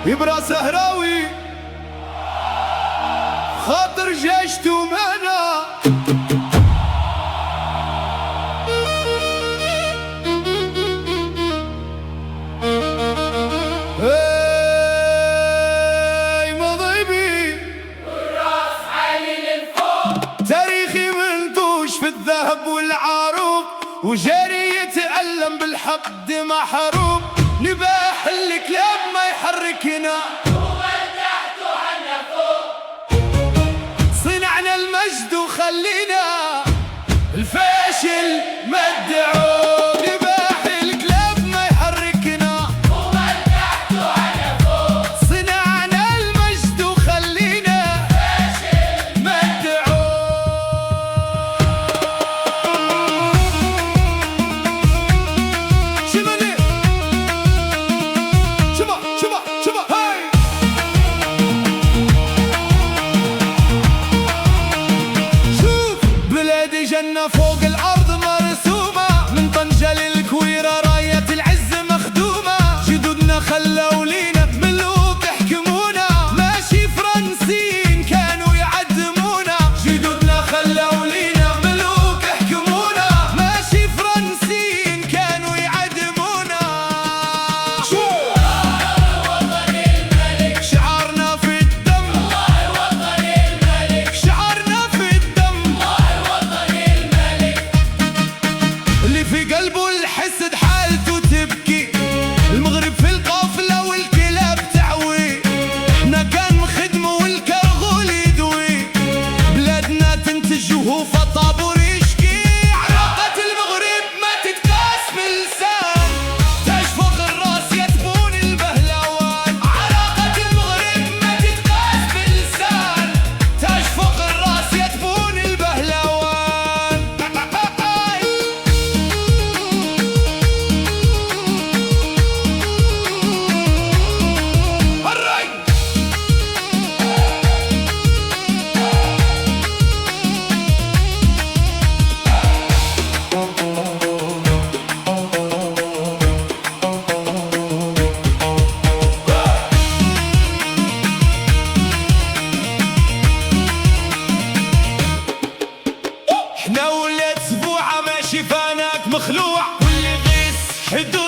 يبرى سهراوي خاطر جيشته معنا مضيبي والراس عالي للفوق، تاريخي منتوش في الذهب والعروق، وجاري يتألم بالحقد محروق. نباح الكلاب ما يحركنا وتحت وحنا فوق، صنعنا المجد وخلينا الفاشل مدعو. نباح الكلاب ما يحركنا وتحت وحنا فوق، صنعنا المجد وخلينا فاشل مدعو. شمالي شبا هاي شوف بلادي جنة فوق الأرض مرسومة، من طنجة للكويرة راية العز مخدومة. جدودنا خلوا لينا ملوك يحكمونا، ماشي فرنسيين كانوا يعدمونا. جدودنا خلوا لينا ملوك يحكمونا، ماشي فرنسيين كانوا يعدمونا. وطن الملك، شعارنا في الدم، الله وطن الملك، شعارنا في الدم، الله وطن الملك. اللي في قلبه الحسد حالته تبكي. المغرب في القافلة والكلاب تعوي، احنا كان خدمة والكرغول يدوي. بلادنا تنتج وهو فطابور يشكي. علاقة المغرب ما تتقاس باللسان، تاج فوق الراس يتبون البهلوان. علاقة المغرب ما تتقاس باللسان، تاج فوق الراس يتبون البهلوان. الري احنا ولاد سبوعة ماشي فانك مخلوع، واللي غيس حدود